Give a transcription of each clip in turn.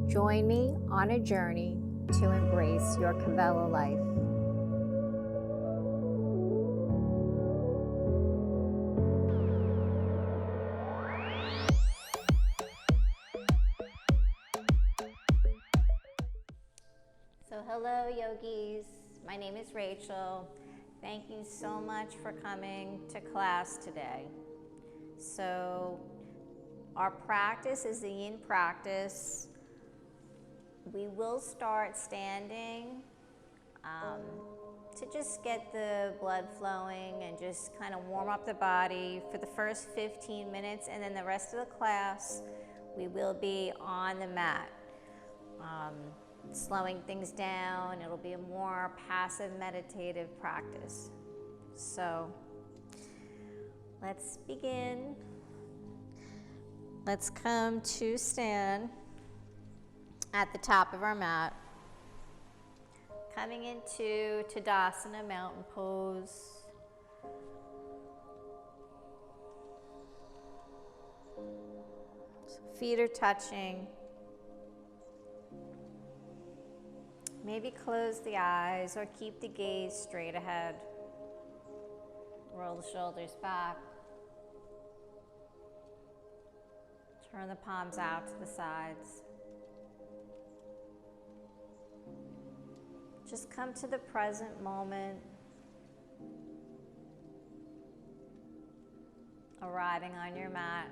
Join me on a journey to embrace your Kavela life. So hello yogis, my name is Rachel. Thank you so much for coming to class today. So our practice is the yin practice. We will start standing to just get the blood flowing and just kind of warm up the body for the first 15 minutes, and then the rest of the class we will be on the mat, slowing things down. It'll be a more passive meditative practice. So let's begin. Let's come to stand at the top of our mat, coming into Tadasana, mountain pose. So feet are touching. Maybe close the eyes or keep the gaze straight ahead. Roll the shoulders back. Turn the palms out to the sides. Just come to the present moment, arriving on your mat.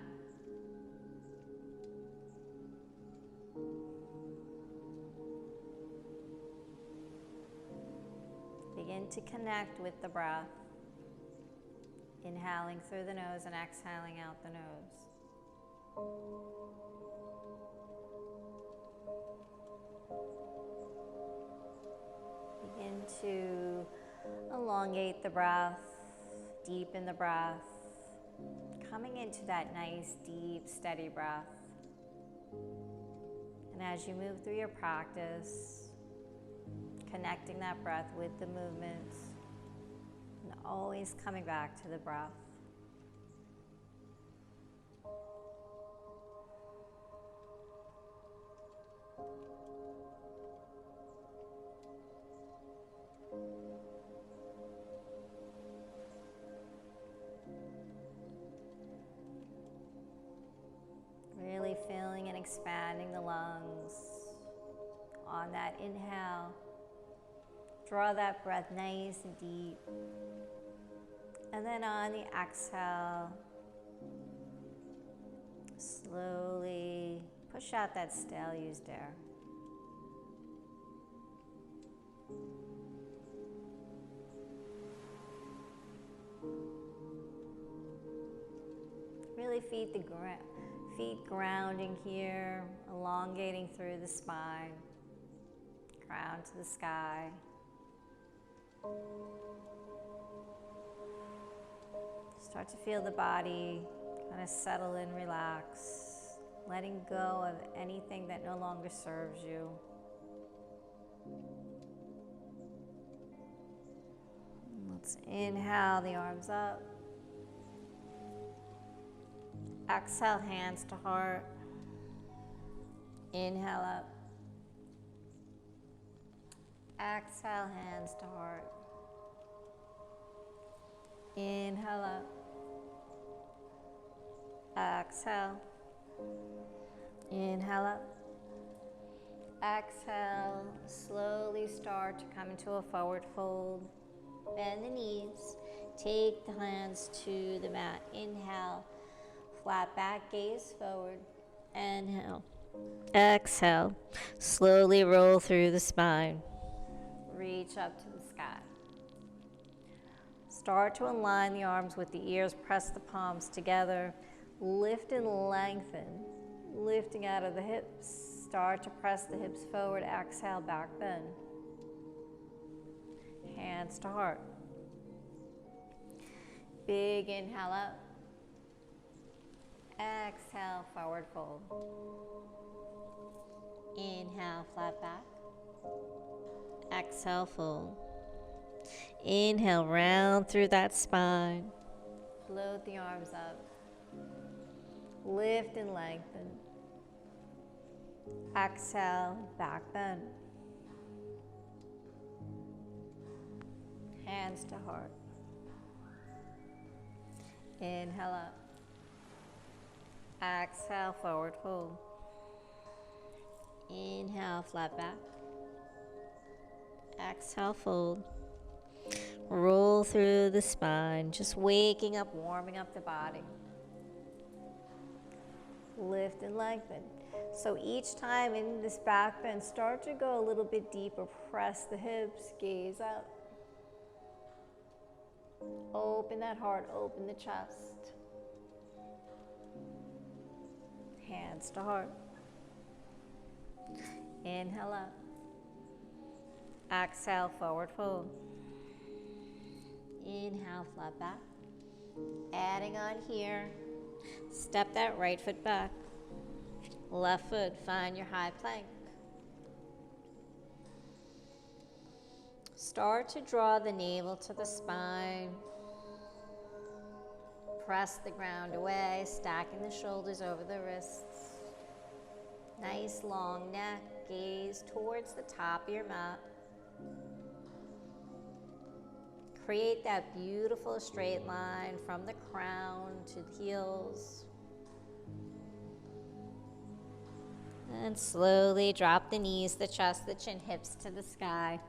Begin to connect with the breath, inhaling through the nose and exhaling out the nose. Begin to elongate the breath, deepen the breath, coming into that nice, deep, steady breath. And as you move through your practice, connecting that breath with the movements, and always coming back to the breath. Really filling and expanding the lungs. On that inhale, draw that breath nice and deep. And then on the exhale, slowly push out that stale used air. Really feet grounding here, elongating through the spine, crown to the sky. Start to feel the body kind of settle and relax, letting go of anything that no longer serves you. Let's inhale the arms up. Exhale, hands to heart. Inhale up. Exhale, hands to heart. Inhale up. Exhale. Inhale up. Exhale. Slowly start to come into a forward fold. Bend the knees. Take the hands to the mat. Inhale. Flat back, gaze forward. Inhale. Exhale. Slowly roll through the spine. Reach up to the sky. Start to align the arms with the ears. Press the palms together. Lift and lengthen. Lifting out of the hips. Start to press the hips forward. Exhale, back bend. Hands to heart. Big inhale up. Exhale, forward fold. Inhale, flat back. Exhale, fold. Inhale, round through that spine. Float the arms up. Lift and lengthen. Exhale, back bend. Hands to heart. Inhale up. Exhale, forward fold. Inhale, flat back. Exhale, fold. Roll through the spine, just waking up, warming up the body. Lift and lengthen. So each time in this back bend, start to go a little bit deeper. Press the hips, gaze up. Open that heart, open the chest. Hands to heart. Inhale up. Exhale, forward fold. Inhale, flat back. Adding on here, step that right foot back. Left foot, find your high plank. Start to draw the navel to the spine. Press the ground away, stacking the shoulders over the wrists. Nice long neck, gaze towards the top of your mat. Create that beautiful straight line from the crown to the heels. And slowly drop the knees, the chest, the chin, hips to the sky.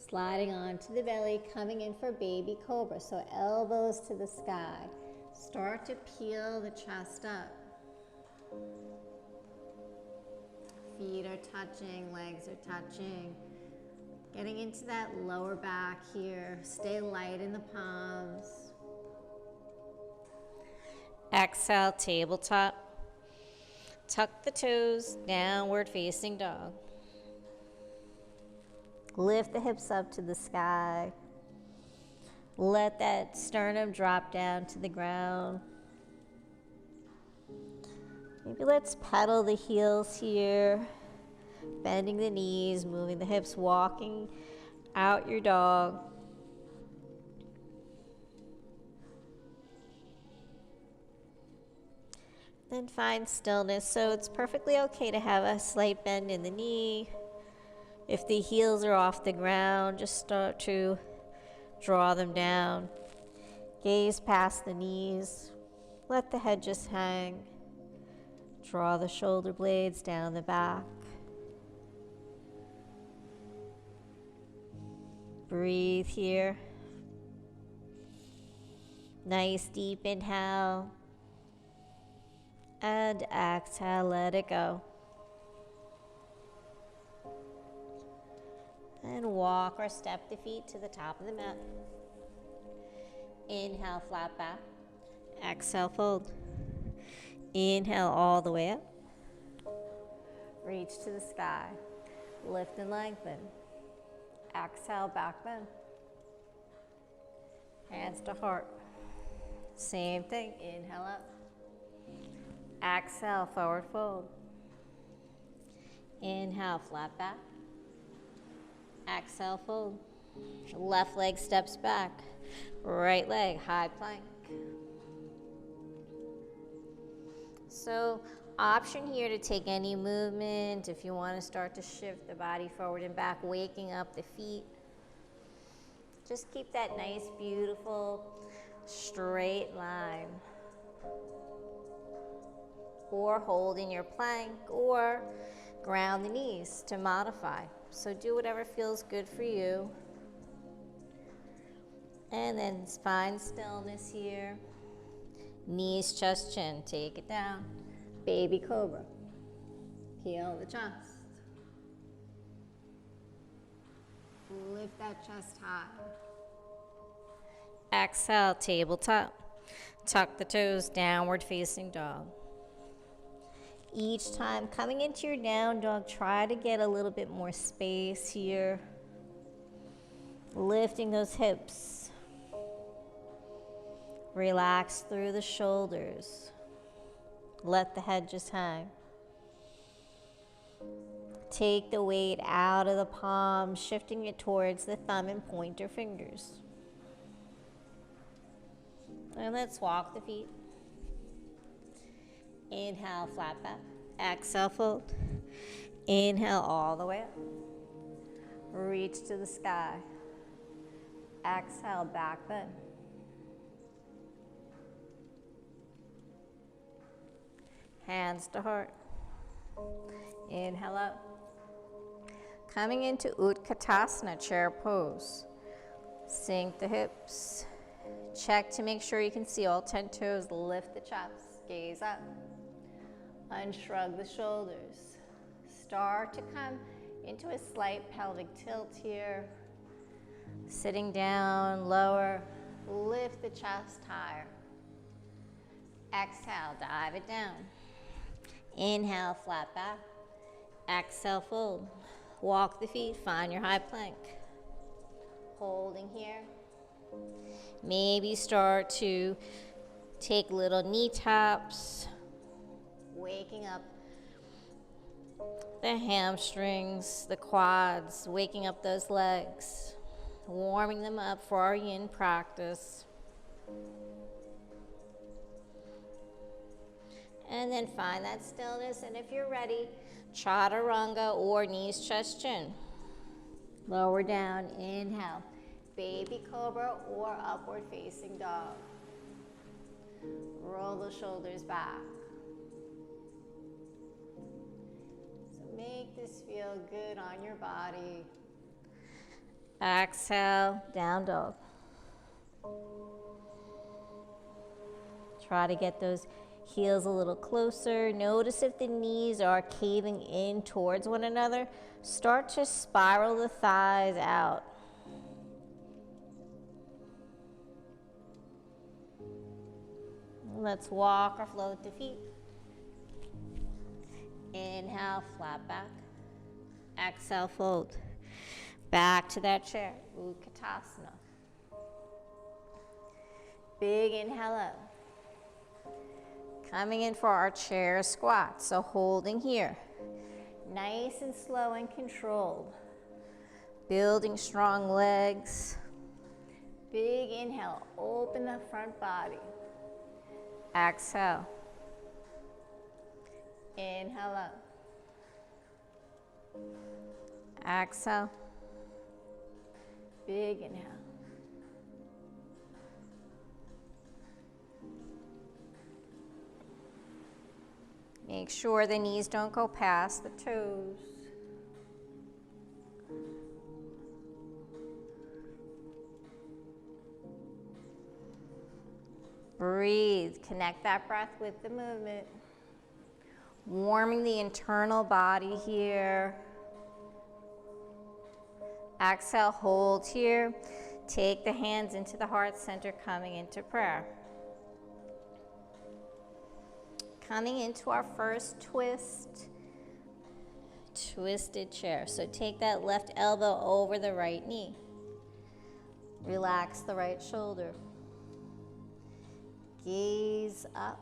Sliding onto the belly, coming in for baby cobra. So elbows to the sky. Start to peel the chest up. Feet are touching, legs are touching. Getting into that lower back here. Stay light in the palms. Exhale, tabletop. Tuck the toes, downward facing dog. Lift the hips up to the sky. Let that sternum drop down to the ground. Maybe let's pedal the heels here. Bending the knees, moving the hips, walking out your dog. Then find stillness. So it's perfectly okay to have a slight bend in the knee. If the heels are off the ground, just start to draw them down. Gaze past the knees. Let the head just hang. Draw the shoulder blades down the back. Breathe here. Nice deep inhale. And exhale, let it go. And walk or step the feet to the top of the mat. Inhale, flat back. Exhale, fold. Inhale all the way up. Reach to the sky. Lift and lengthen. Exhale, back bend. Hands to heart. Same thing. Inhale up. Exhale, forward fold. Inhale, flat back. Exhale, fold. Left leg steps back. Right leg, high plank. So, option here to take any movement if you want to start to shift the body forward and back, waking up the feet. Just keep that nice, beautiful, straight line. Or hold in your plank, or ground the knees to modify. So do whatever feels good for you. And then find stillness here. Knees, chest, chin. Take it down. Baby cobra. Peel the chest. Lift that chest high. Exhale, tabletop. Tuck the toes, downward facing dog. Each time coming into your down dog, try to get a little bit more space here. Lifting those hips. Relax through the shoulders. Let the head just hang. Take the weight out of the palms, shifting it towards the thumb and pointer fingers. And let's walk the feet. Inhale, flat back. Exhale, fold. Inhale all the way up. Reach to the sky. Exhale, back bend. Hands to heart. Inhale up. Coming into Utkatasana, chair pose. Sink the hips. Check to make sure you can see all 10 toes. Lift the chest. Gaze up. Unshrug the shoulders. Start to come into a slight pelvic tilt here. Sitting down, lower. Lift the chest higher. Exhale, dive it down. Inhale, flat back. Exhale, fold. Walk the feet, find your high plank. Holding here. Maybe start to take little knee taps. Waking up the hamstrings, the quads, waking up those legs. Warming them up for our yin practice. And then find that stillness, and if you're ready, chaturanga or knees, chest, chin. Lower down, inhale, baby cobra or upward facing dog. Roll the shoulders back. So make this feel good on your body. Exhale, down dog. Try to get those heels a little closer. Notice if the knees are caving in towards one another. Start to spiral the thighs out. Let's walk or float the feet. Inhale, flat back. Exhale, fold. Back to that chair, Utkatasana. Big inhale up. Coming in for our chair squat, so holding here. Nice and slow and controlled. Building strong legs. Big inhale, open the front body. Exhale. Inhale up. Exhale. Big inhale. Make sure the knees don't go past the toes. Breathe. Connect that breath with the movement. Warming the internal body here. Exhale, hold here. Take the hands into the heart center, coming into prayer. Coming into our first twist, twisted chair. So take that left elbow over the right knee. Relax the right shoulder. Gaze up.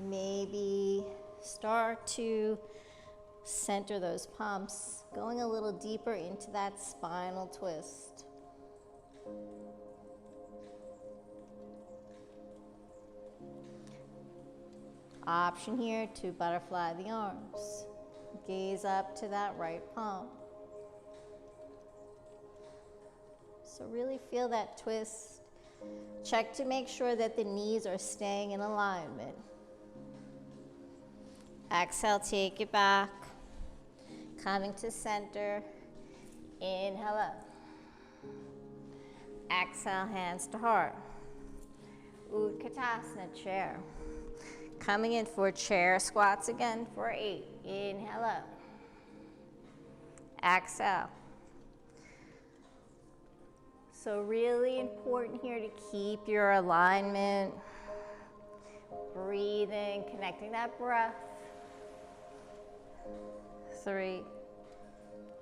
Maybe start to center those palms, going a little deeper into that spinal twist. Option here to butterfly the arms. Gaze up to that right palm. So really feel that twist. Check to make sure that the knees are staying in alignment. Exhale, take it back. Coming to center. Inhale up. Exhale, hands to heart. Utkatasana, chair. Coming in for chair squats again for 8. Inhale up. Exhale. So really important here to keep your alignment. Breathing, connecting that breath. 3.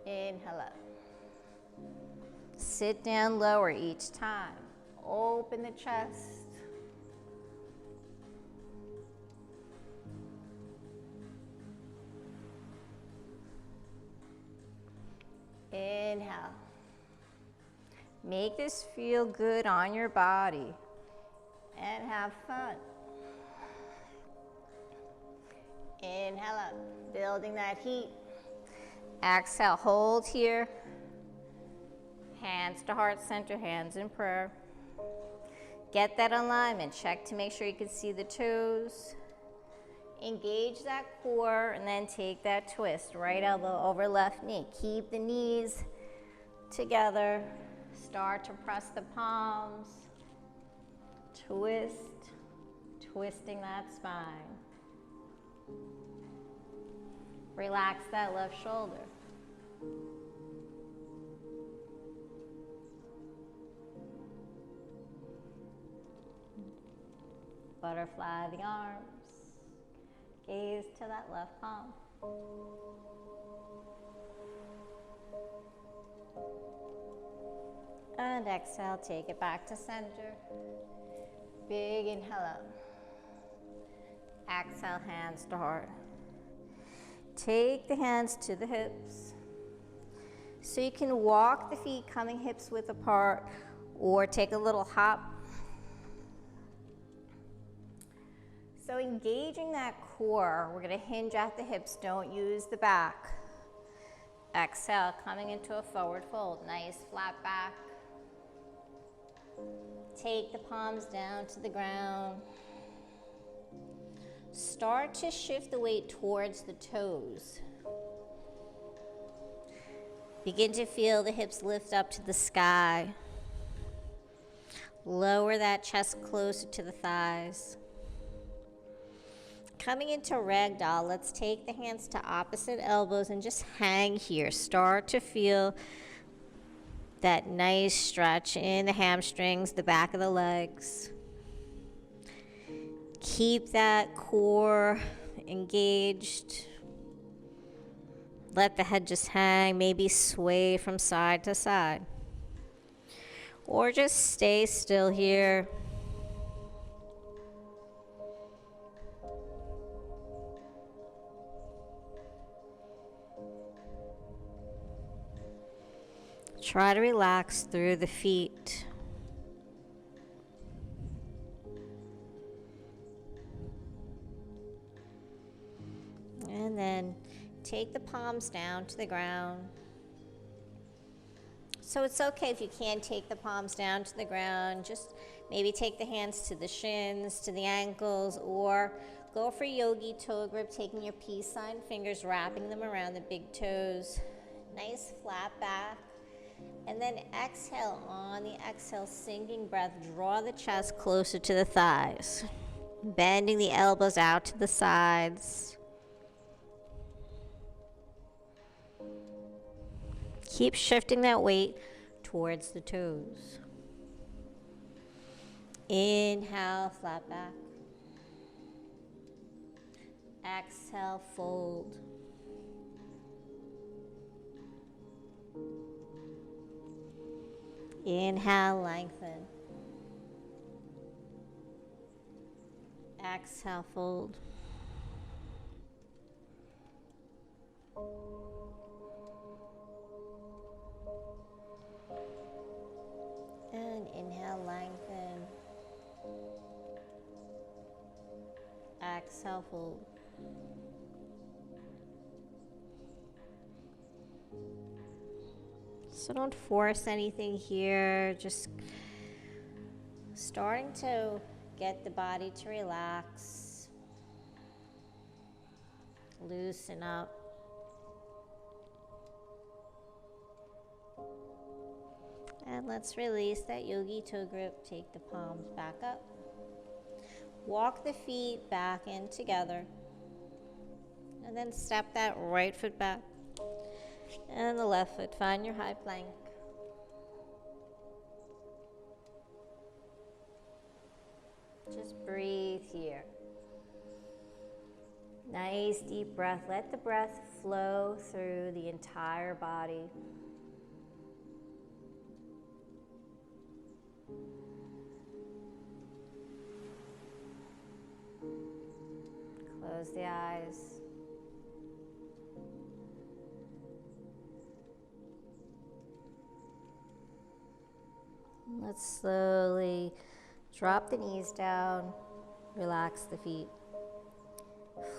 Inhale up. Sit down lower each time. Open the chest. Inhale. Make this feel good on your body and have fun. Inhale up, building that heat. Exhale, hold here. Hands to heart center, hands in prayer. Get that alignment. Check to make sure you can see the toes. Engage that core and then take that twist. Right elbow over left knee. Keep the knees together. Start to press the palms. Twist. Twisting that spine. Relax that left shoulder. Butterfly the arms. Gaze to that left palm. And exhale, take it back to center. Big inhale up. Exhale, hands to heart. Take the hands to the hips. So you can walk the feet coming hips width apart or take a little hop. So engaging that core, we're gonna hinge at the hips, don't use the back. Exhale, coming into a forward fold, nice flat back. Take the palms down to the ground. Start to shift the weight towards the toes. Begin to feel the hips lift up to the sky. Lower that chest closer to the thighs. Coming into ragdoll, let's take the hands to opposite elbows and just hang here. Start to feel that nice stretch in the hamstrings, the back of the legs. Keep that core engaged. Let the head just hang, maybe sway from side to side. Or just stay still here. Try to relax through the feet. And then take the palms down to the ground. So it's okay if you can't take the palms down to the ground. Just maybe take the hands to the shins, to the ankles, or go for yogi toe grip, taking your peace sign fingers, wrapping them around the big toes. Nice flat back. And then exhale, on the exhale, sinking breath, draw the chest closer to the thighs. Bending the elbows out to the sides. Keep shifting that weight towards the toes. Inhale, flat back. Exhale, fold. Inhale, lengthen. Exhale, fold. And inhale, lengthen. Exhale, fold. So don't force anything here, just starting to get the body to relax, loosen up. And let's release that yogi toe grip, take the palms back up. Walk the feet back in together. And then step that right foot back. And the left foot, find your high plank. Just breathe here. Nice deep breath. Let the breath flow through the entire body. Close the eyes. Let's slowly drop the knees down, relax the feet.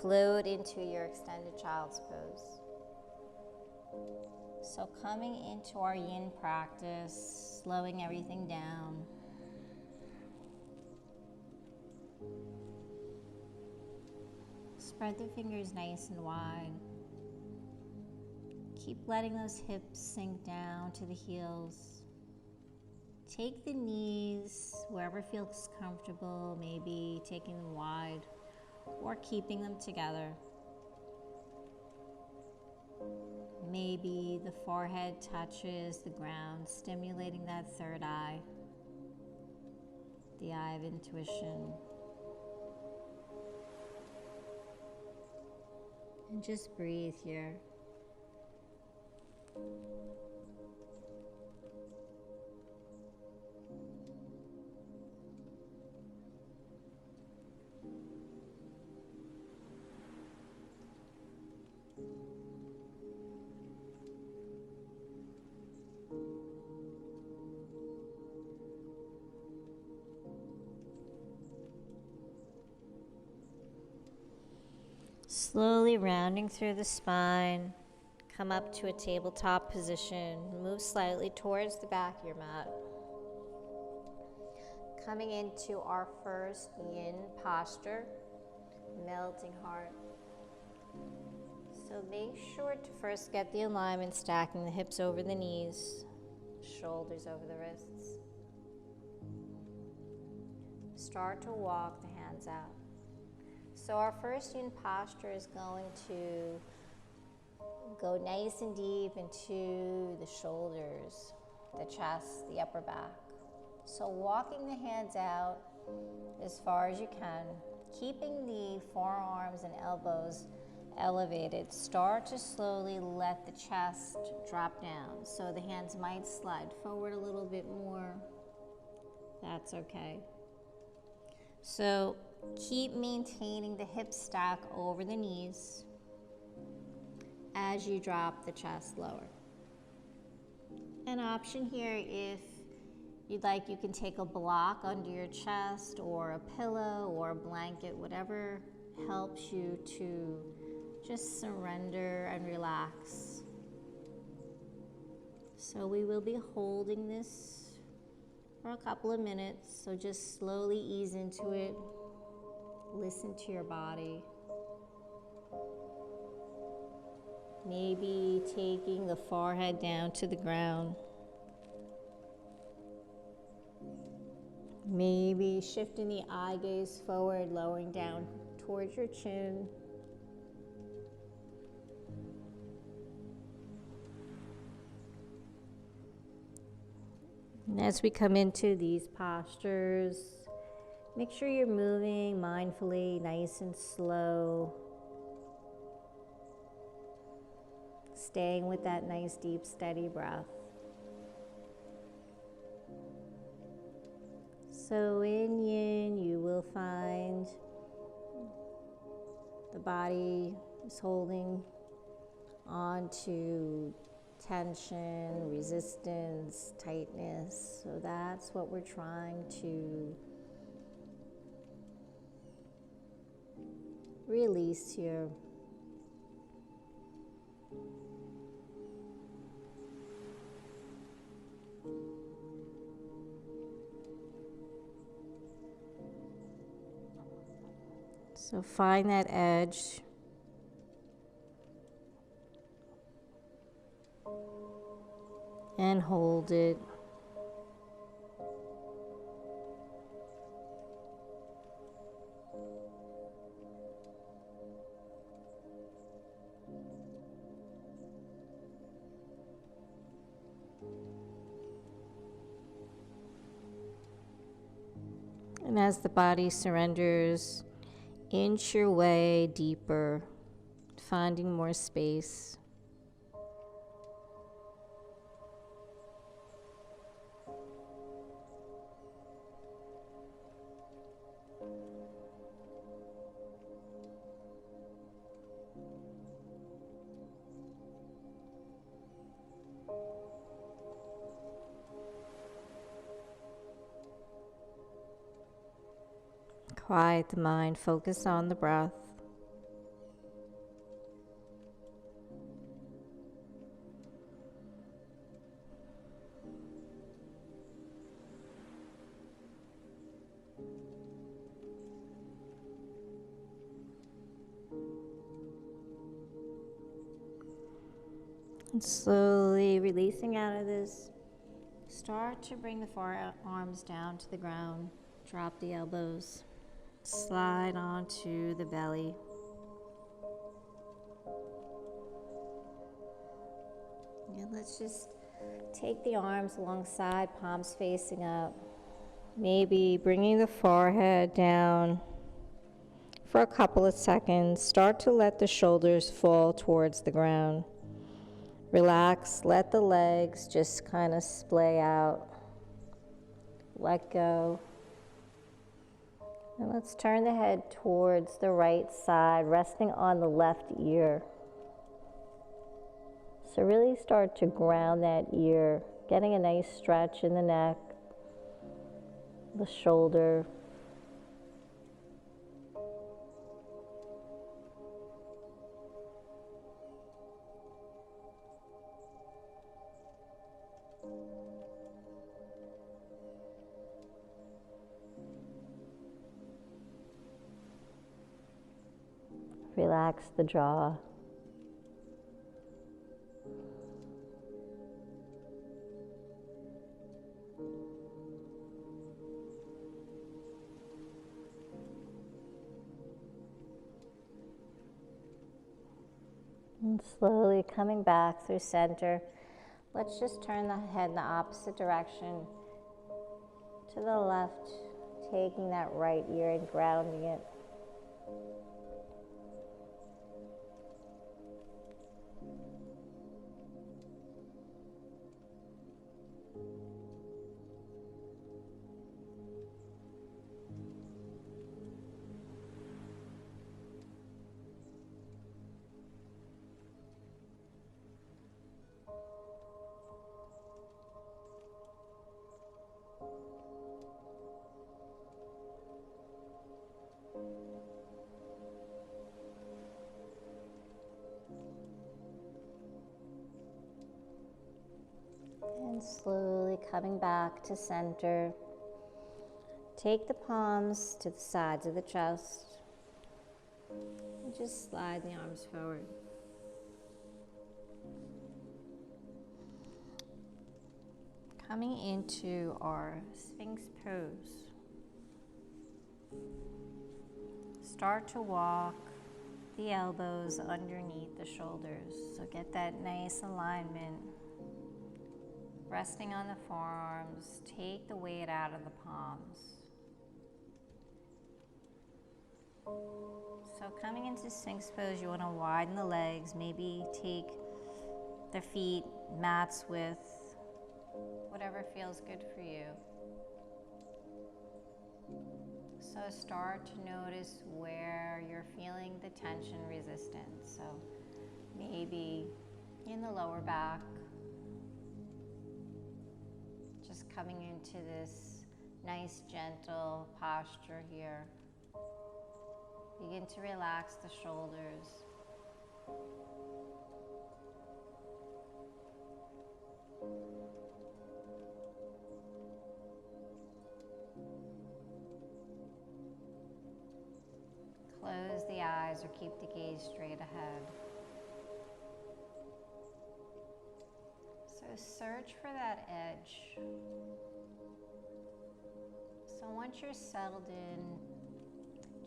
Float into your extended child's pose. So coming into our yin practice, slowing everything down. Spread the fingers nice and wide. Keep letting those hips sink down to the heels. Take the knees wherever feels comfortable, maybe taking them wide or keeping them together. Maybe the forehead touches the ground, stimulating that third eye, the eye of intuition. And just breathe here. Slowly rounding through the spine, come up to a tabletop position. Move slightly towards the back of your mat. Coming into our first yin posture, melting heart. So make sure to first get the alignment, stacking the hips over the knees, shoulders over the wrists. Start to walk the hands out. So our first yin posture is going to go nice and deep into the shoulders, the chest, the upper back. So walking the hands out as far as you can, keeping the forearms and elbows elevated. Start to slowly let the chest drop down. So the hands might slide forward a little bit more. That's okay. So keep maintaining the hip stack over the knees as you drop the chest lower. An option here, if you'd like, you can take a block under your chest or a pillow or a blanket, whatever helps you to just surrender and relax. So we will be holding this for a couple of minutes, so just slowly ease into it. Listen to your body. Maybe taking the forehead down to the ground. Maybe shifting the eye gaze forward, lowering down towards your chin. And as we come into these postures, make sure you're moving mindfully, nice and slow. Staying with that nice, deep, steady breath. So in yin, you will find the body is holding on to tension, resistance, tightness. So that's what we're trying to release here. So find that edge. And hold it. And as the body surrenders, inch your way deeper, finding more space. Quiet the mind, focus on the breath. And slowly releasing out of this, start to bring the forearms down to the ground. Drop the elbows. Slide onto the belly. And let's just take the arms alongside, palms facing up. Maybe bringing the forehead down for a couple of seconds. Start to let the shoulders fall towards the ground. Relax, let the legs just kind of splay out. Let go. And let's turn the head towards the right side, resting on the left ear. So really start to ground that ear, getting a nice stretch in the neck, the shoulder. Relax the jaw. And slowly coming back through center. Let's just turn the head in the opposite direction to the left, taking that right ear and grounding it. And slowly coming back to center. Take the palms to the sides of the chest. And just slide the arms forward. Coming into our Sphinx pose. Start to walk the elbows underneath the shoulders. So get that nice alignment. Resting on the forearms, take the weight out of the palms. So coming into Sphinx pose, you want to widen the legs, maybe take the feet mats width, whatever feels good for you. So start to notice where you're feeling the tension resistance. So maybe in the lower back, just coming into this nice gentle posture here. Begin to relax the shoulders. Close the eyes or keep the gaze straight ahead. So search for that edge. So once you're settled in,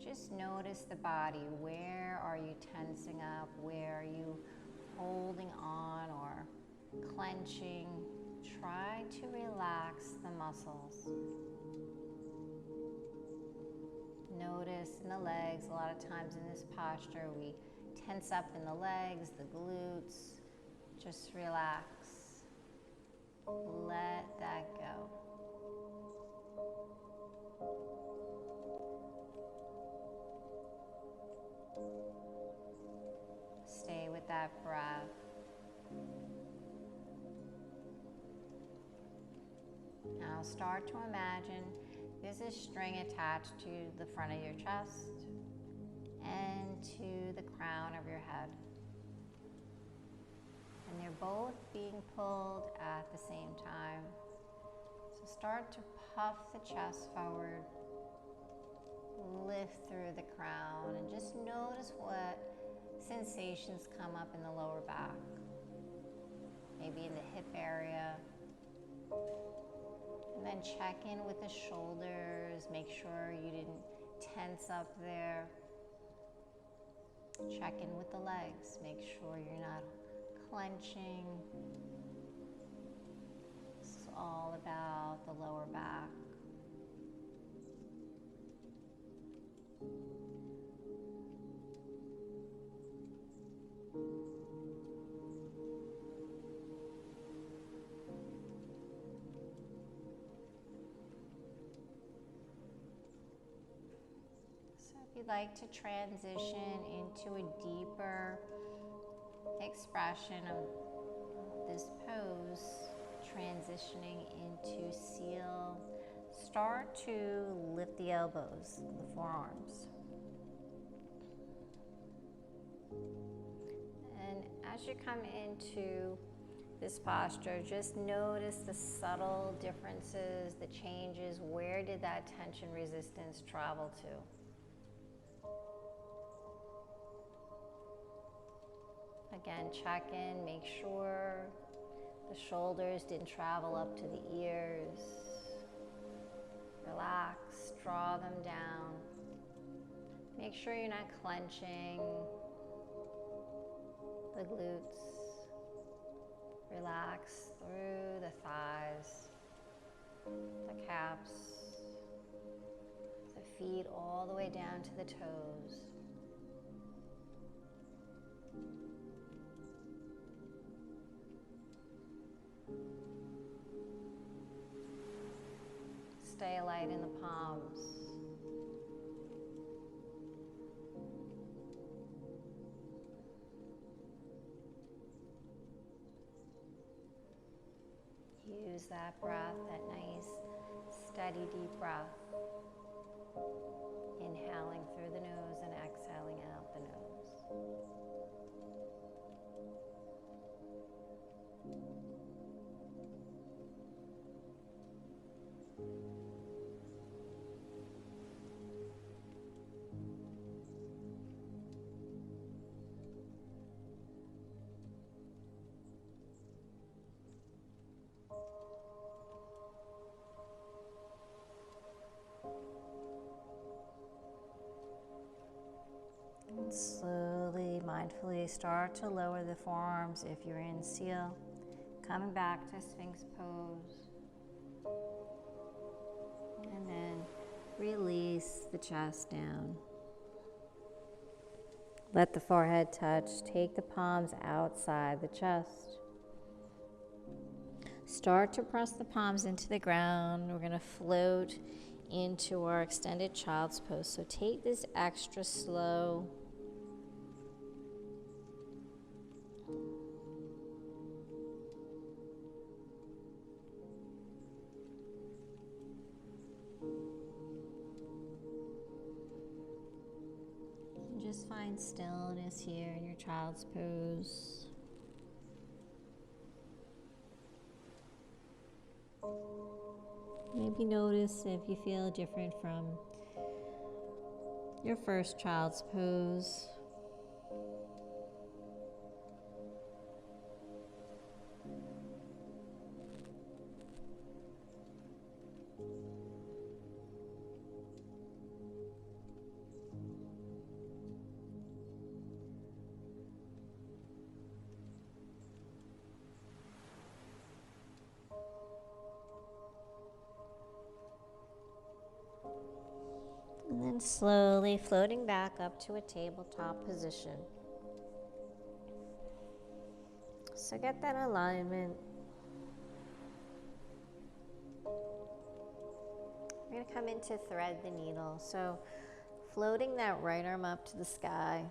just notice the body. Where are you tensing up? Where are you holding on or clenching? Try to relax the muscles. Notice in the legs, a lot of times in this posture, we tense up in the legs, the glutes. Just relax. Let that go. Stay with that breath. Now start to imagine there's a string attached to the front of your chest and to the crown of your head. And they're both being pulled at the same time. So start to puff the chest forward, lift through the crown, and just notice what sensations come up in the lower back. maybe in the hip area. And then check in with the shoulders, make sure you didn't tense up there. Check in with the legs, make sure you're not clenching. This is all about the lower back. If you'd like to transition into a deeper expression of this pose, transitioning into seal, start to lift the elbows, the forearms. And as you come into this posture, just notice the subtle differences, the changes. Where did that tension resistance travel to? Again, check in, make sure the shoulders didn't travel up to the ears. Relax, draw them down. Make sure you're not clenching the glutes. Relax through the thighs, the calves, the feet all the way down to the toes. Stay light in the palms. Use that breath, that nice, steady, deep breath. Inhaling through the nose and exhaling out the nose. And slowly, mindfully start to lower the forearms if you're in seal. Coming back to Sphinx pose. And then release the chest down. Let the forehead touch. Take the palms outside the chest. Start to press the palms into the ground. We're going to float into our extended child's pose. So take this extra slow. And just find stillness here in your child's pose. Maybe notice if you feel different from your first child's pose. And then slowly floating back up to a tabletop position. So get that alignment. We're going to come into thread the needle. So floating that right arm up to the sky.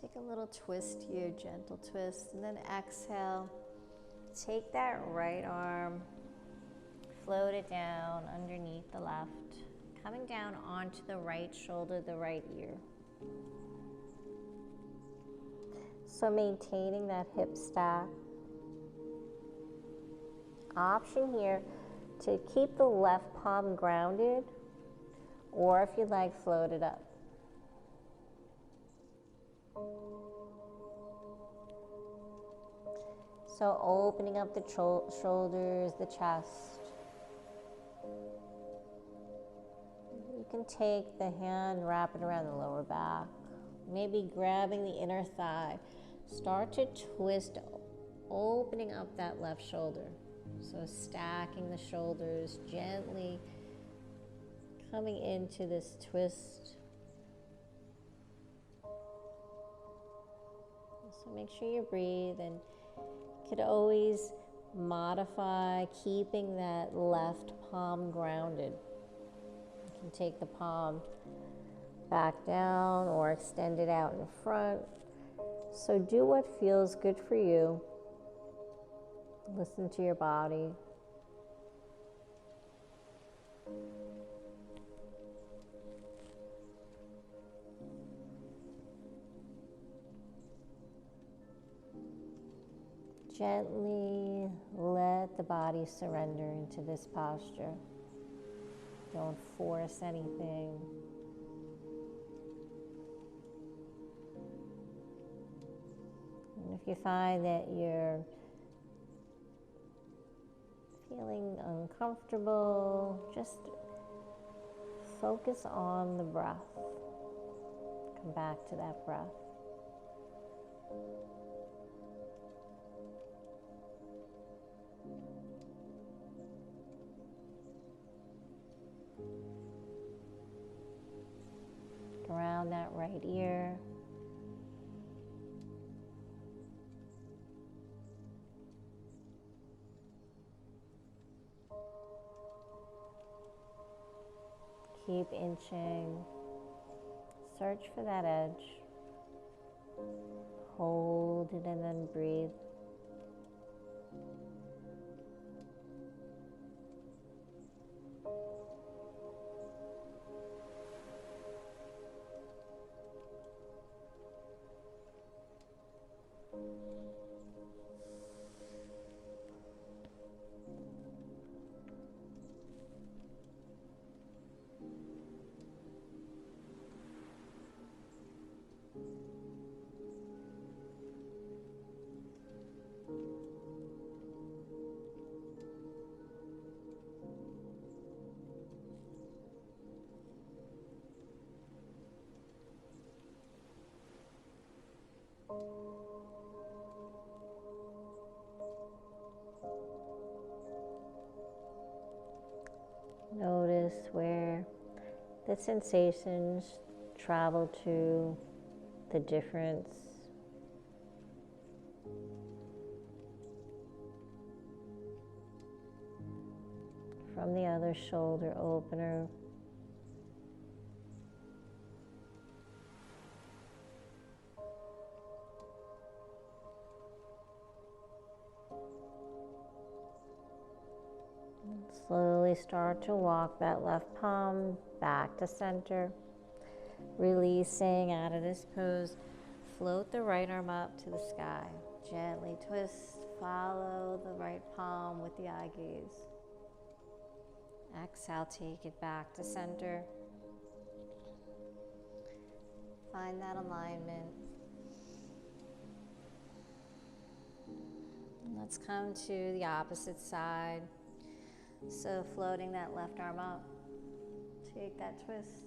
Take a little twist here, gentle twist, and then exhale. Take that right arm, float it down underneath the left. Coming down onto the right shoulder, the right ear. So maintaining that hip stack. Option here to keep the left palm grounded, or if you'd like, float it up. So opening up the shoulders, the chest. You can take the hand, wrap it around the lower back, maybe grabbing the inner thigh. Start to twist, opening up that left shoulder. So stacking the shoulders, gently coming into this twist. So make sure you breathe, and you could always modify keeping that left palm grounded. You can take the palm back down or extend it out in front. So do what feels good for you. Listen to your body. Gently let the body surrender into this posture. Don't force anything. And if you find that you're feeling uncomfortable, just focus on the breath. Come back to that breath. Around that right ear. Keep inching. Search for that edge. Hold it and then breathe. Notice where the sensations travel to, the difference. From the other shoulder opener. Slowly start to walk that left palm back to center. Releasing out of this pose. Float the right arm up to the sky. Gently twist. Follow the right palm with the eye gaze. Exhale, take it back to center. Find that alignment. Let's come to the opposite side. So floating that left arm up. Take that twist.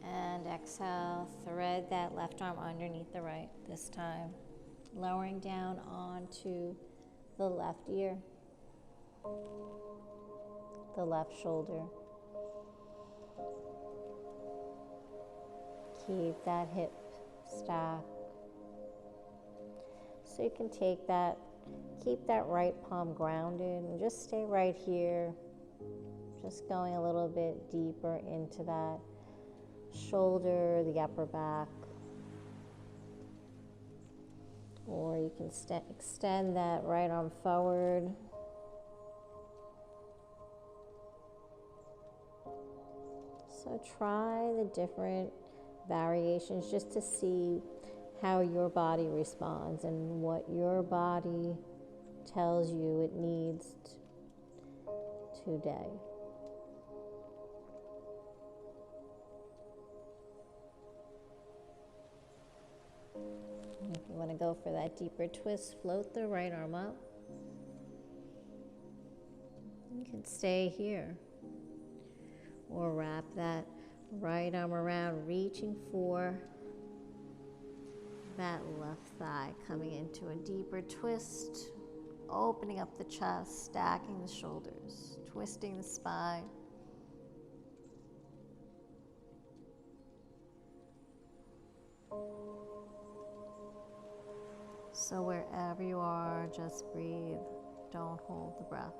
And exhale, thread that left arm underneath the right this time. Lowering down onto the left ear. The left shoulder. Keep that hip stacked. So you can take that, keep that right palm grounded and just stay right here. Just going a little bit deeper into that shoulder, the upper back. Or you can extend that right arm forward. So try the different variations just to see how your body responds and what your body tells you it needs today. You You want to go for that deeper twist. Float the right arm up. You can stay here. Or wrap that right arm around, reaching for that left thigh, coming into a deeper twist, opening up the chest, stacking the shoulders, twisting the spine. So wherever you are, just breathe. Don't hold the breath.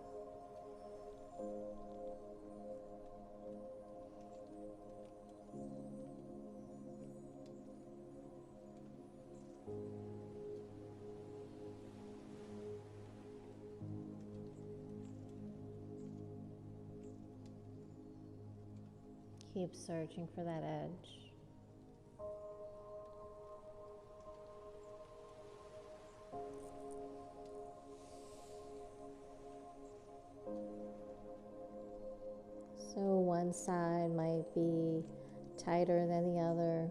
Keep searching for that edge. So one side might be tighter than the other.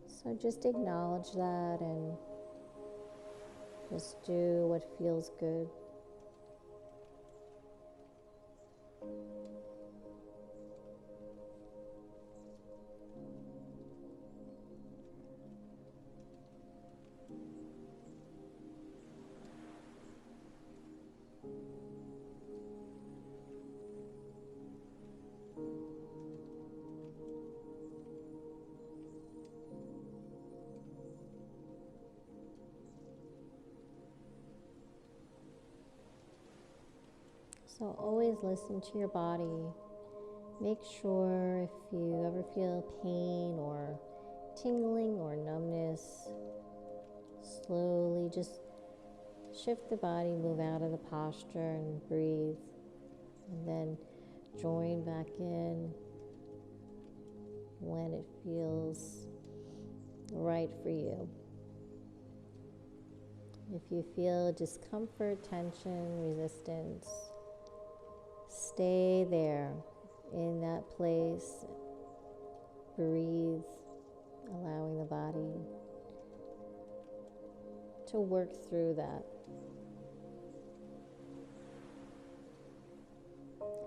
So just acknowledge that and just do what feels good. So always listen to your body. Make sure if you ever feel pain or tingling or numbness, slowly just shift the body, move out of the posture and breathe. And then join back in when it feels right for you. If you feel discomfort, tension, resistance, stay there in that place. Breathe, allowing the body to work through that.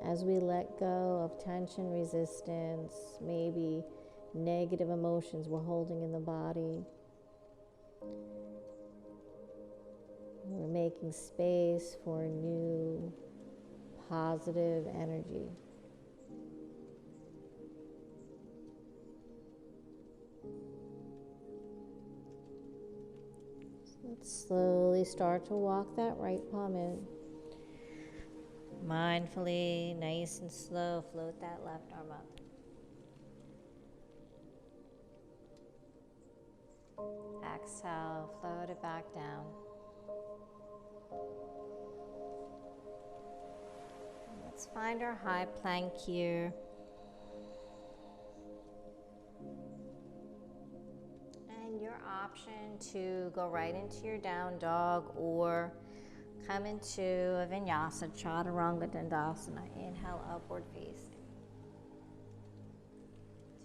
As we let go of tension, resistance, maybe negative emotions we're holding in the body, we're making space for new positive energy. So let's slowly start to walk that right palm in. Mindfully, nice and slow, float that left arm up. Exhale, float it back down. Let's find our high plank here. And your option to go right into your down dog or come into a Vinyasa Chaturanga Dandasana. Inhale, upward facing.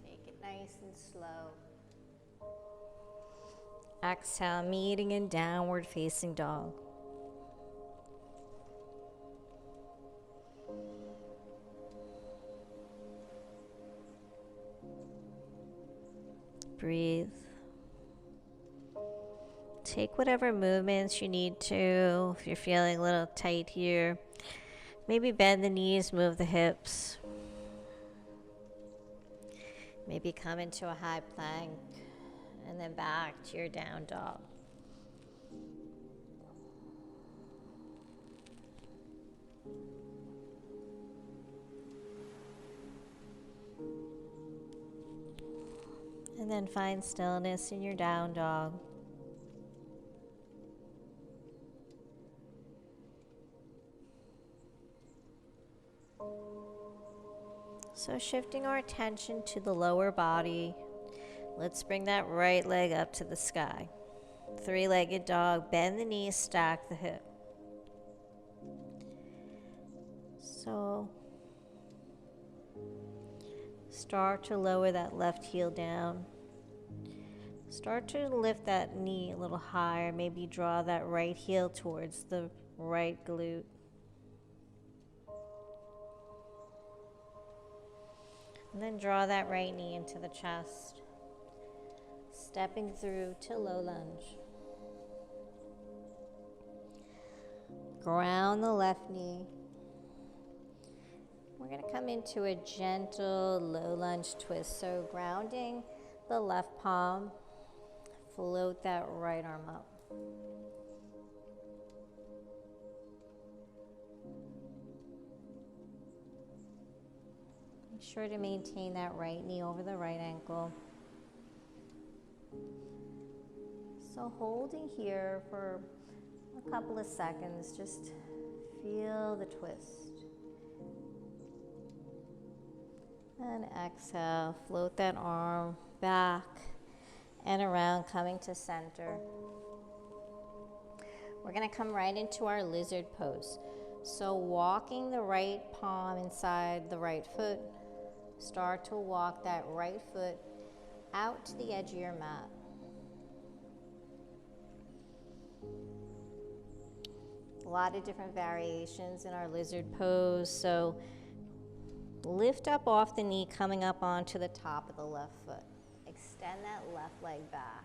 Take it nice and slow. Exhale, meeting in downward facing dog. Breathe. Take whatever movements you need to. If you're feeling a little tight here, maybe bend the knees, move the hips. Maybe come into a high plank and then back to your down dog. And then find stillness in your down dog. So shifting our attention to the lower body, let's bring that right leg up to the sky. Three-legged dog, bend the knees, stack the hip. So start to lower that left heel down. Start to lift that knee a little higher. Maybe draw that right heel towards the right glute. And then draw that right knee into the chest. Stepping through to low lunge. Ground the left knee. We're going to come into a gentle low lunge twist. So grounding the left palm, float that right arm up. Make sure to maintain that right knee over the right ankle. So holding here for a couple of seconds, just feel the twist. And exhale, float that arm back and around, coming to center. We're going to come right into our lizard pose. So walking the right palm inside the right foot, start to walk that right foot out to the edge of your mat. A lot of different variations in our lizard pose. So lift up off the knee, coming up onto the top of the left foot. Extend that left leg back.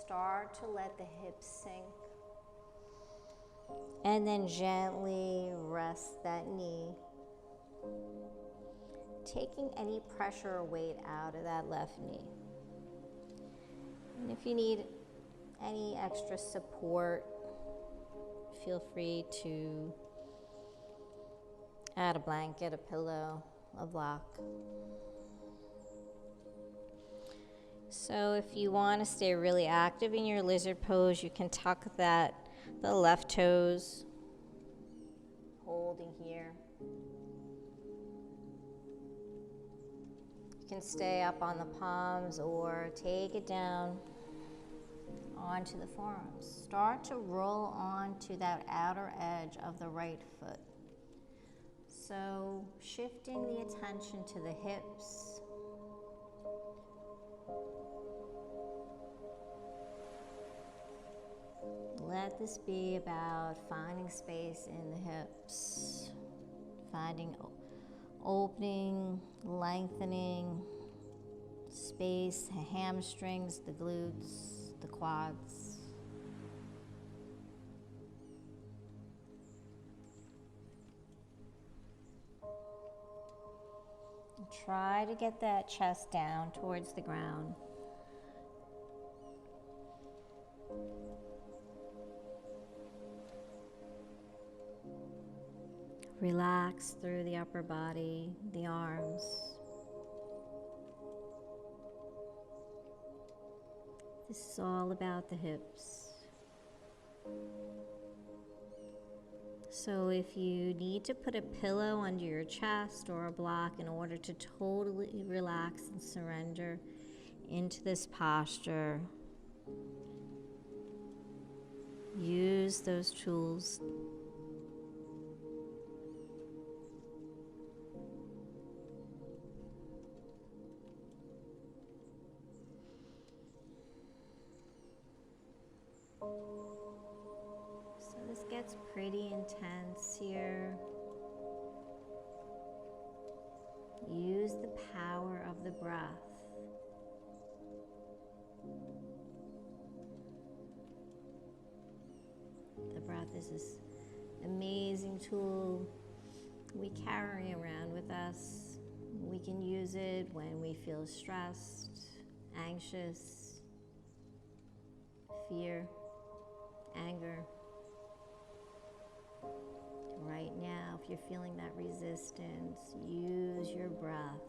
Start to let the hips sink. And then gently rest that knee. Taking any pressure or weight out of that left knee. And if you need any extra support, feel free to add a blanket, a pillow, a block. So if you want to stay really active in your lizard pose, you can tuck the left toes, holding here. You can stay up on the palms or take it down onto the forearms. Start to roll onto that outer edge of the right foot. So shifting the attention to the hips. Let this be about finding space in the hips, finding opening, lengthening space, the hamstrings, the glutes, the quads. Try to get that chest down towards the ground. Relax through the upper body, the arms. This is all about the hips. So if you need to put a pillow under your chest or a block in order to totally relax and surrender into this posture, use those tools. So this gets pretty intense here. Use the power of the breath. The breath is this amazing tool we carry around with us. We can use it when we feel stressed, anxious, fear, anger. Right now, if you're feeling that resistance, use your breath.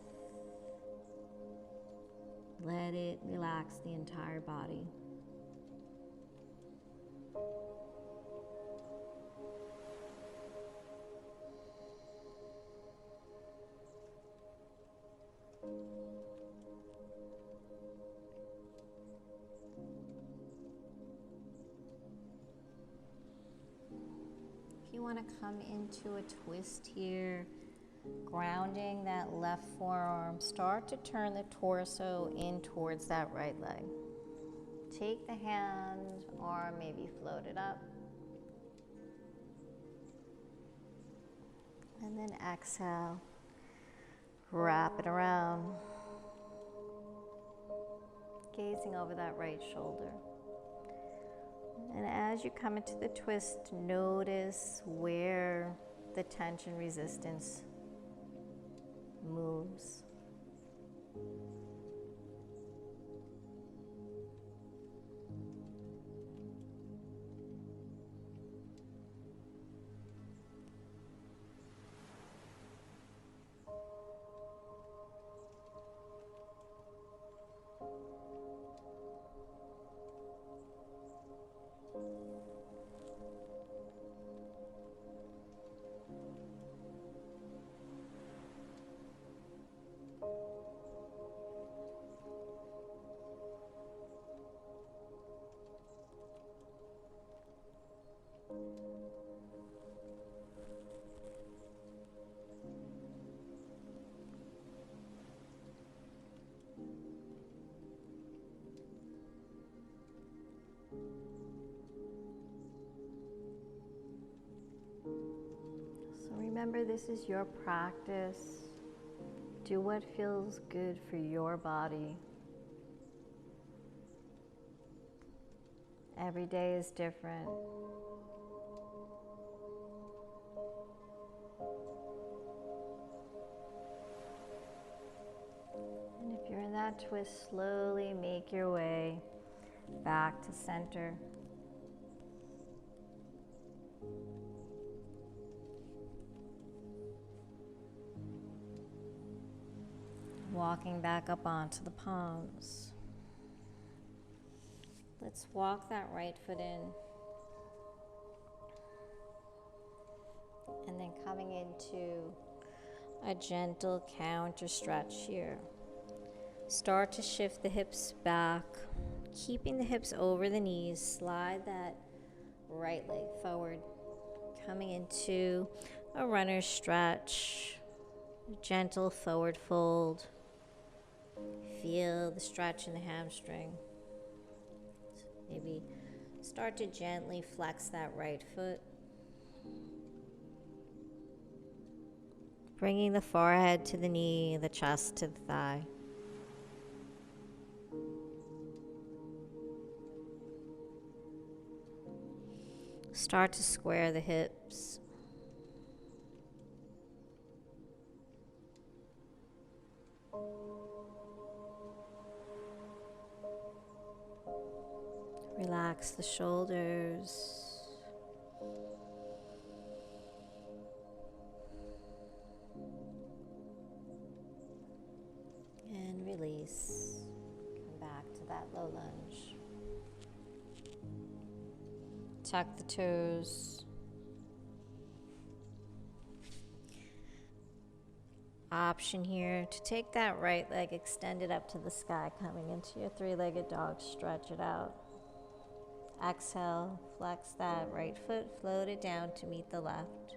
Let it relax the entire body. You want to come into a twist here, grounding that left forearm. Start to turn the torso in towards that right leg. Take the hand, or maybe float it up. And then exhale, wrap it around. Gazing over that right shoulder. And as you come into the twist, notice where the tension resistance moves. Remember, this is your practice. Do what feels good for your body. Every day is different. And if you're in that twist, slowly make your way back to center. Walking back up onto the palms. Let's walk that right foot in. And then coming into a gentle counter stretch here. Start to shift the hips back, keeping the hips over the knees. Slide that right leg forward. Coming into a runner stretch. Gentle forward fold. Feel the stretch in the hamstring. Maybe start to gently flex that right foot. Bringing the forehead to the knee, the chest to the thigh. Start to square the hips. Relax the shoulders. And release. Come back to that low lunge. Tuck the toes. Option here to take that right leg, extend it up to the sky, coming into your three-legged dog, stretch it out. Exhale, flex that right foot, float it down to meet the left.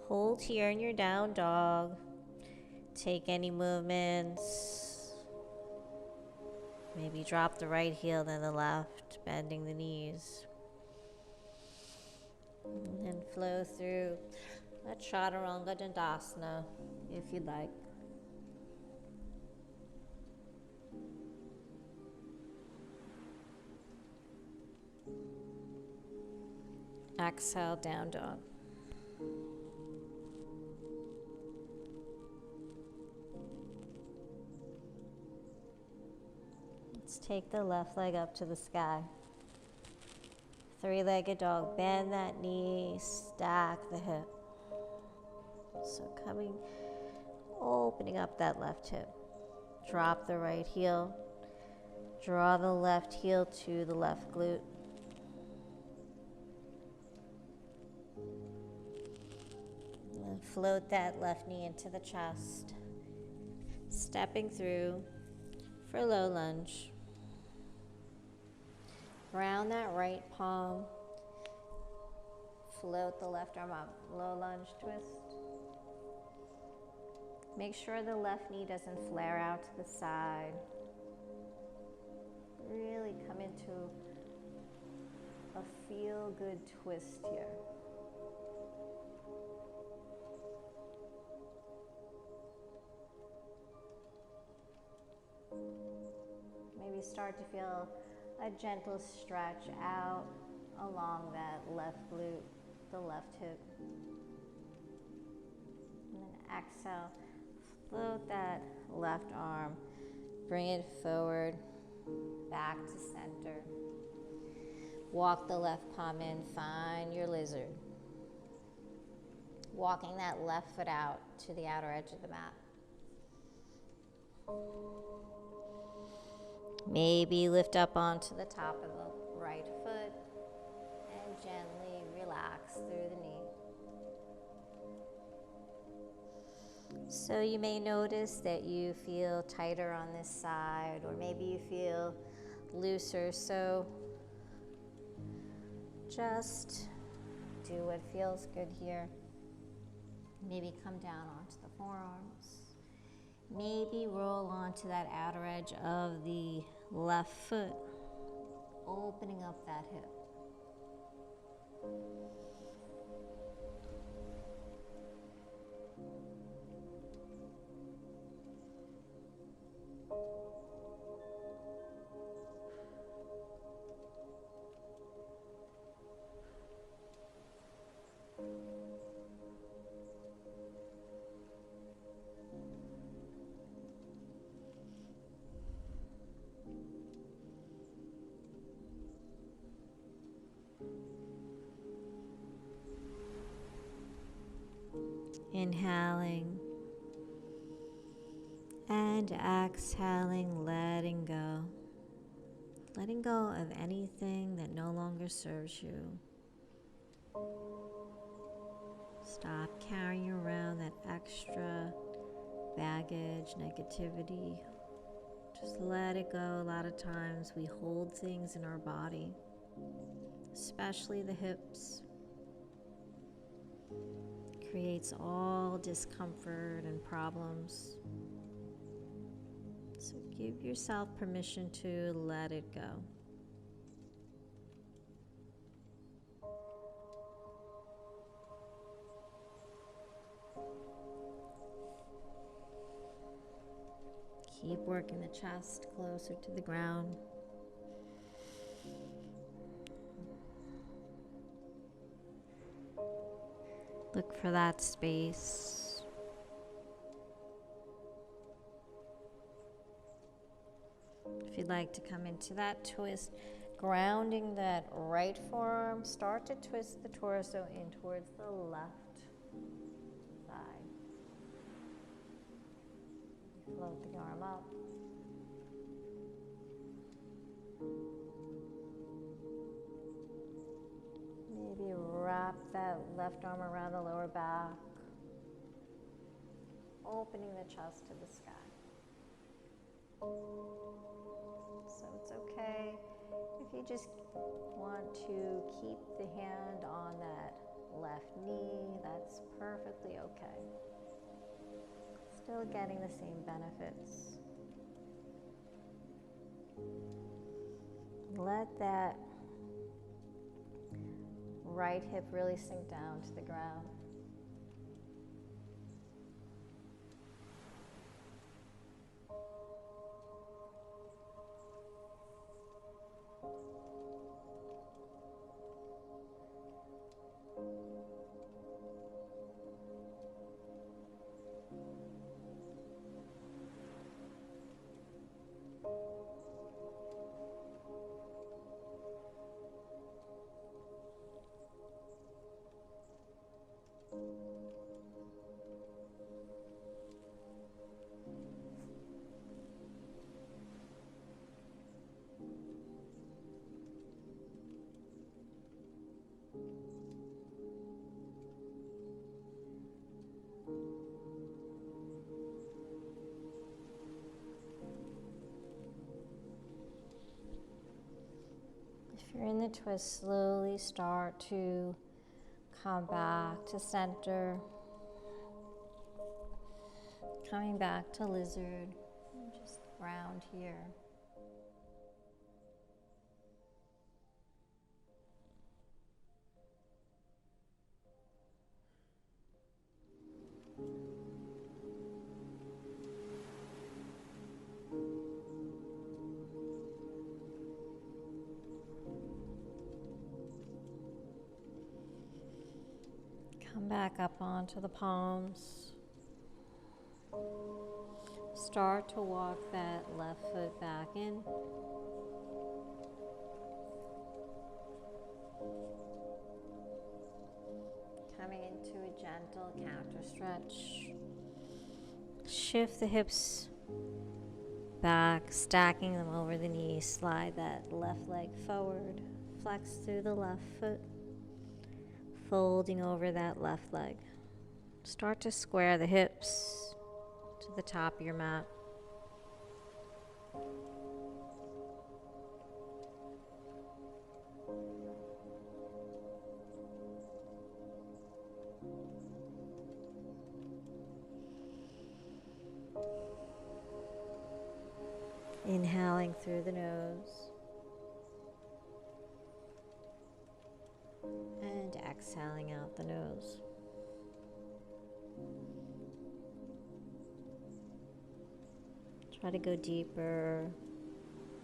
Hold here in your down dog. Take any movements. Maybe drop the right heel, then the left, bending the knees. And then flow through a Chaturanga Dandasana if you'd like. Exhale, down dog. Let's take the left leg up to the sky. Three-legged dog, bend that knee, stack the hip. So opening up that left hip. Drop the right heel. Draw the left heel to the left glute. And then float that left knee into the chest. Stepping through for low lunge. Round that right palm. Float the left arm up. Low lunge twist. Make sure the left knee doesn't flare out to the side. Really come into a feel-good twist here. Maybe start to feel a gentle stretch out along that left glute, the left hip. And then exhale, float that left arm, bring it forward, back to center. Walk the left palm in, find your lizard. Walking that left foot out to the outer edge of the mat. Maybe lift up onto the top of the right foot and gently relax through the knee. So you may notice that you feel tighter on this side, or maybe you feel looser. So just do what feels good here. Maybe come down onto the forearms. Maybe roll onto that outer edge of the left foot, opening up that hip. Inhaling and exhaling, letting go. Letting go of anything that no longer serves you. Stop carrying around that extra baggage, negativity. Just let it go. A lot of times we hold things in our body, especially the hips. Creates all discomfort and problems. So give yourself permission to let it go. Keep working the chest closer to the ground. Look for that space. If you'd like to come into that twist, grounding that right forearm, start to twist the torso in towards the left side. Float the arm up. Maybe wrap that left arm around the lower back, opening the chest to the sky. So it's okay if you just want to keep the hand on that left knee, that's perfectly okay. Still getting the same benefits. Let that right hip really sink down to the ground. If you're in the twist, slowly start to come back to center. Coming back to lizard. And just ground here. Come back up onto the palms. Start to walk that left foot back in. Coming into a gentle counter stretch. Shift the hips back, stacking them over the knees. Slide that left leg forward. Flex through the left foot. Folding over that left leg. Start to square the hips to the top of your mat. Inhaling through the nose. And exhaling out the nose. Try to go deeper,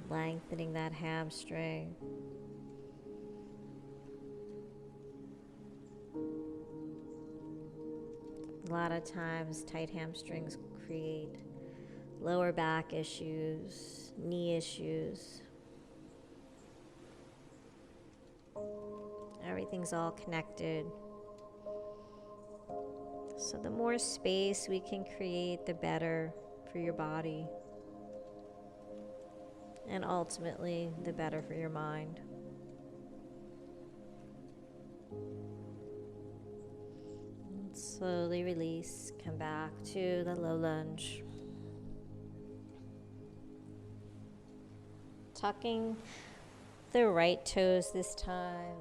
lengthening that hamstring. A lot of times, tight hamstrings create lower back issues, knee issues. Everything's all connected. So the more space we can create, the better for your body. And ultimately, the better for your mind. And slowly release, come back to the low lunge. Tucking the right toes this time.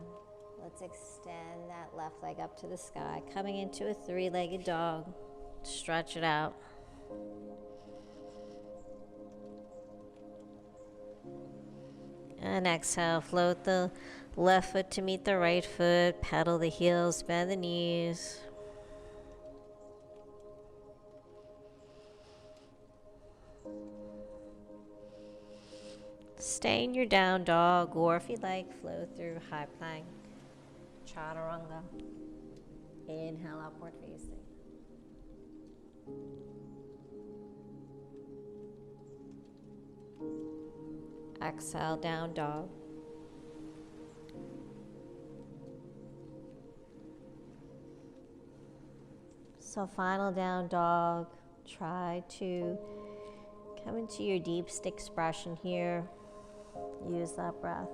Let's extend that left leg up to the sky. Coming into a three-legged dog. Stretch it out. And exhale, float the left foot to meet the right foot. Pedal the heels, bend the knees. Stay in your down dog, or if you like, flow through high plank, chaturanga. Inhale, upward facing. Exhale, down dog. So final down dog, try to come into your deepest expression here. Use that breath.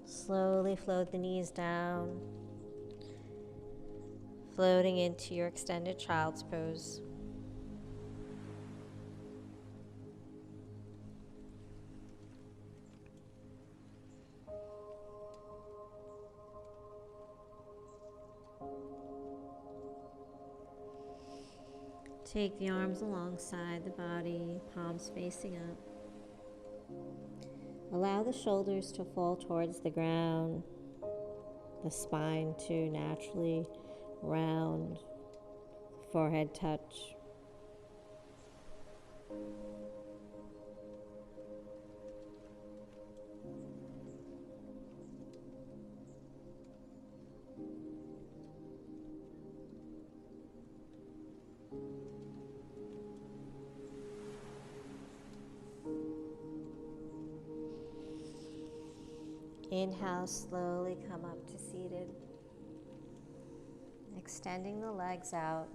Slowly float the knees down, floating into your extended child's pose. Take the arms alongside the body, palms facing up. Allow the shoulders to fall towards the ground, the spine to naturally round, forehead touch. Inhale, slowly come up to seated. Extending the legs out.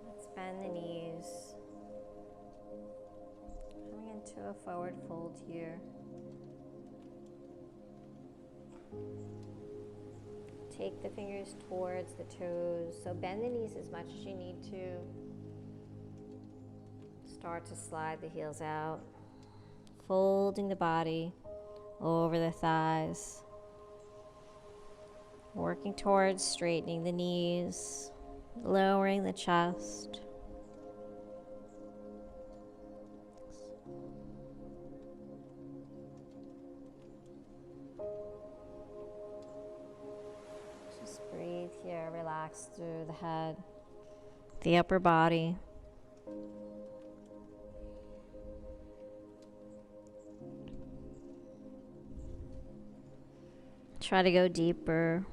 Let's bend the knees. Coming into a forward fold here. Take the fingers towards the toes. So bend the knees as much as you need to. Start to slide the heels out. Folding the body over the thighs. Working towards straightening the knees, lowering the chest. relax through the head, the upper body. Try to go deeper.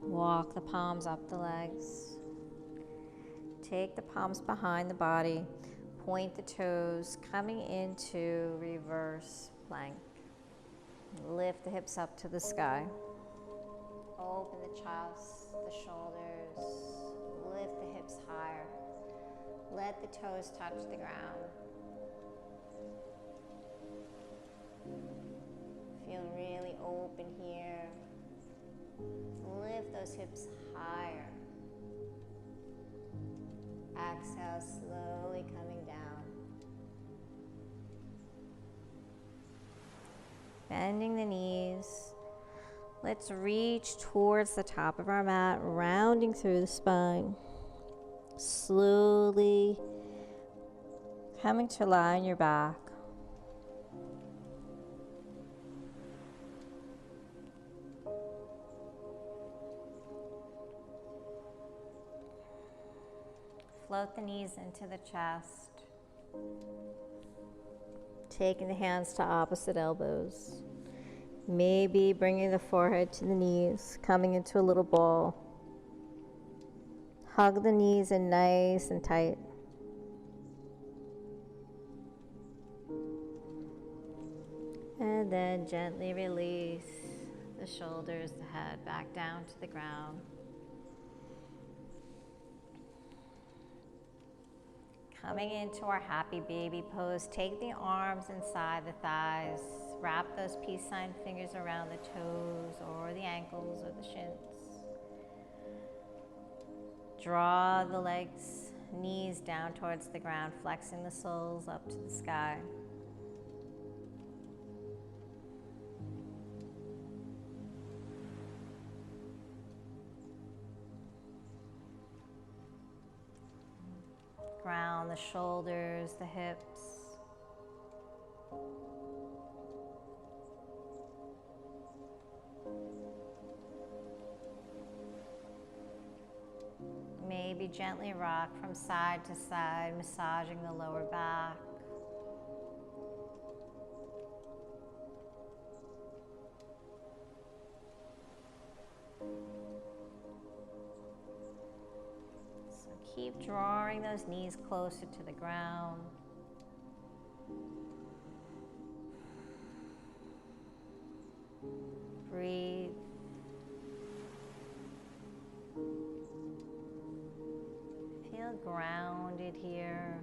Walk the palms up the legs. Take the palms behind the body. Point the toes, coming into reverse plank. Lift the hips up to the sky. Open the chest, the shoulders. Lift the hips higher. Let the toes touch the ground. Feel really open here. Lift those hips higher. Exhale, slowly coming down. Bending the knees. Let's reach towards the top of our mat, rounding through the spine. Slowly coming to lie on your back. Float the knees into the chest. Taking the hands to opposite elbows. Maybe bringing the forehead to the knees, coming into a little ball. Hug the knees in nice and tight. And then gently release the shoulders, the head back down to the ground. Coming into our happy baby pose, take the arms inside the thighs. Wrap those peace sign fingers around the toes or the ankles or the shins. Draw the legs, knees down towards the ground, flexing the soles up to the sky. Ground the shoulders, the hips. Maybe gently rock from side to side, massaging the lower back. So keep drawing those knees closer to the ground. Breathe. Feel grounded here.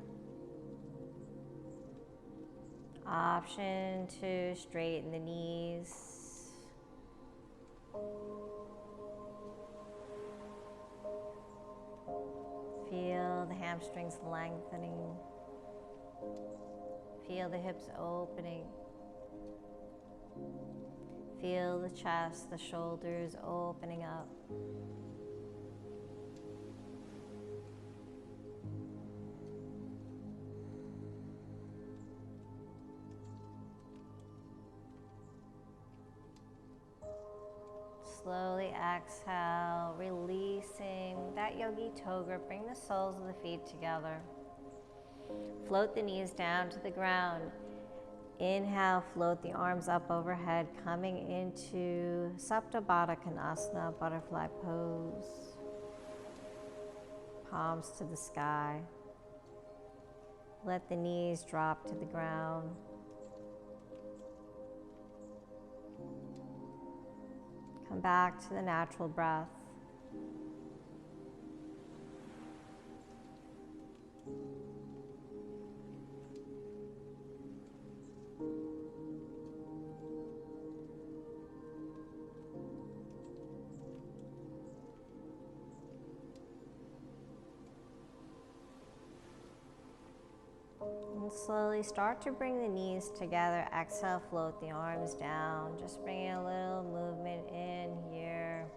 Option to straighten the knees. Feel the hamstrings lengthening. Feel the hips opening. Feel the chest, the shoulders opening up. Slowly exhale, releasing that yogi toe grip. Bring the soles of the feet together. Float the knees down to the ground. Inhale, float the arms up overhead, coming into Sapta Baddha Konasana, butterfly pose. Palms to the sky. Let the knees drop to the ground. Come back to the natural breath. And slowly start to bring the knees together. Exhale, float the arms down. Just bringing a little movement in here.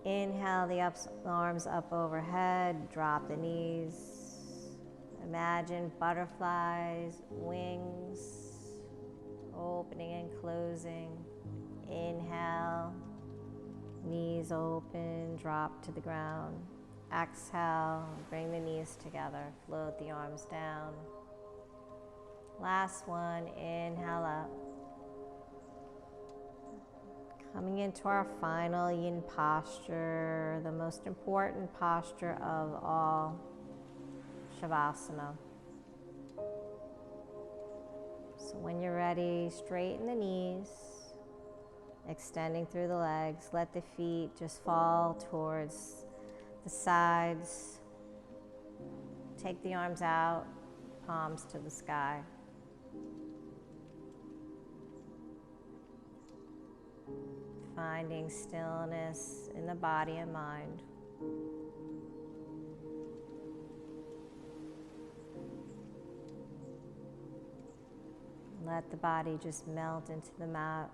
Inhale the arms up overhead. Drop the knees. Imagine butterflies, wings. opening and closing. Inhale, knees open, drop to the ground. Exhale, bring the knees together, float the arms down. Last one, inhale up. Coming into our final yin posture, the most important posture of all, Shavasana. So when you're ready, straighten the knees, extending through the legs. Let the feet just fall towards the sides. Take the arms out, palms to the sky. Finding stillness in the body and mind. Let the body just melt into the mat.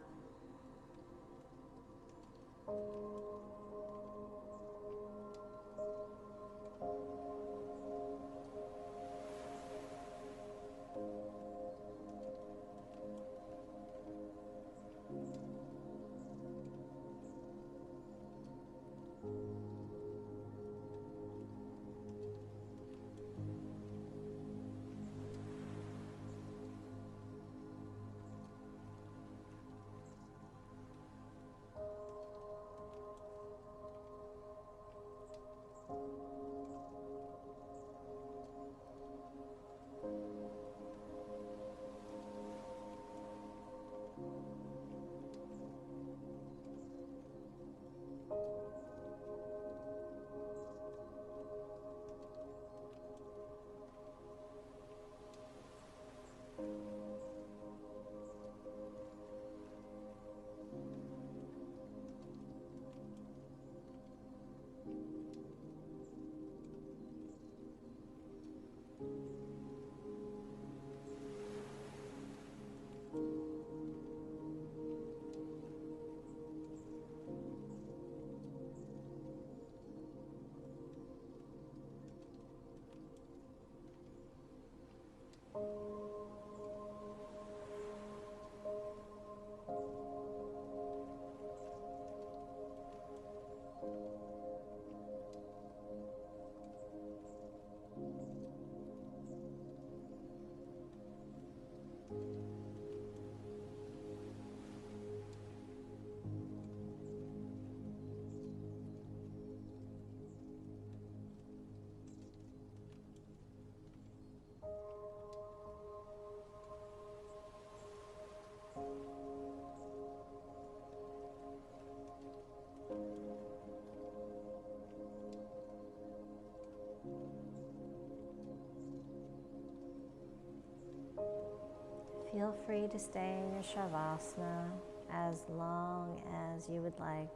Feel free to stay in your Shavasana as long as you would like.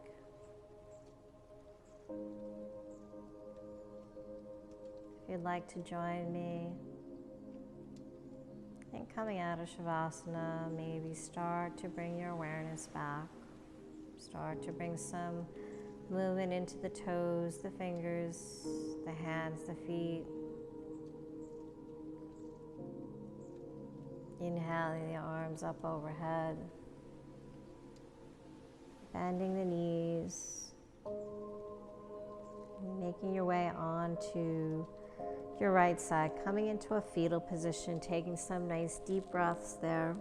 If you'd like to join me in coming out of Shavasana, maybe start to bring your awareness back. Start to bring some movement into the toes, the fingers, the hands, the feet. Inhaling the arms up overhead, bending the knees, making your way onto your right side, coming into a fetal position, taking some nice deep breaths there.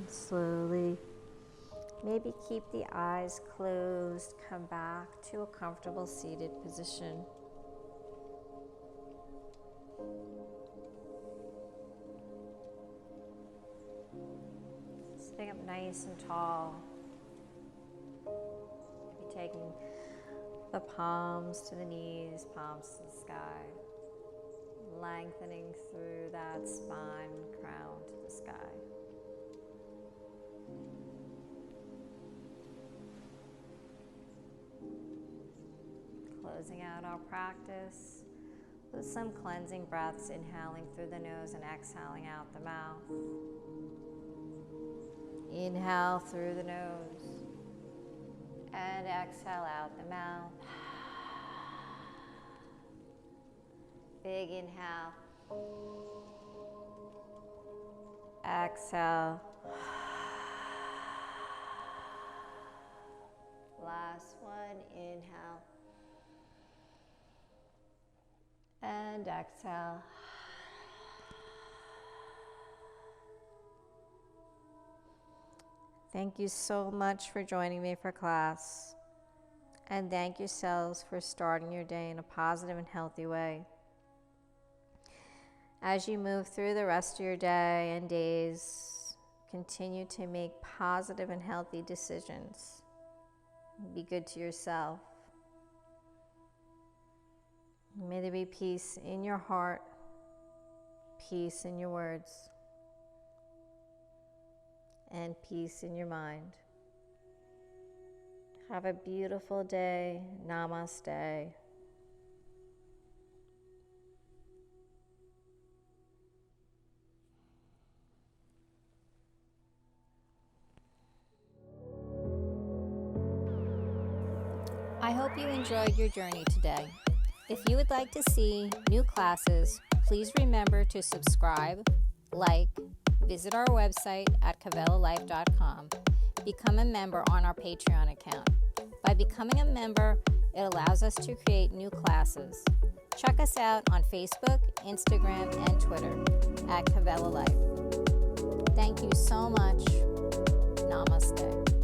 Slowly, maybe keep the eyes closed, come back to a comfortable seated position. Sitting up nice and tall. Maybe taking the palms to the knees, palms to the sky. Lengthening through that spine, crown to the sky. Closing out our practice with some cleansing breaths, inhaling through the nose and exhaling out the mouth. Inhale through the nose and exhale out the mouth. Big inhale. Exhale. Last one, inhale. And exhale. Thank you so much for joining me for class. And thank yourselves for starting your day in a positive and healthy way. As you move through the rest of your day and days, continue to make positive and healthy decisions. Be good to yourself. May there be peace in your heart, peace in your words, and peace in your mind. Have a beautiful day. Namaste. I hope you enjoyed your journey today. If you would like to see new classes, please remember to subscribe, like, visit our website at kavelalife.com, become a member on our Patreon account. By becoming a member, it allows us to create new classes. Check us out on Facebook, Instagram, and Twitter at Kavela Life. Thank you so much. Namaste.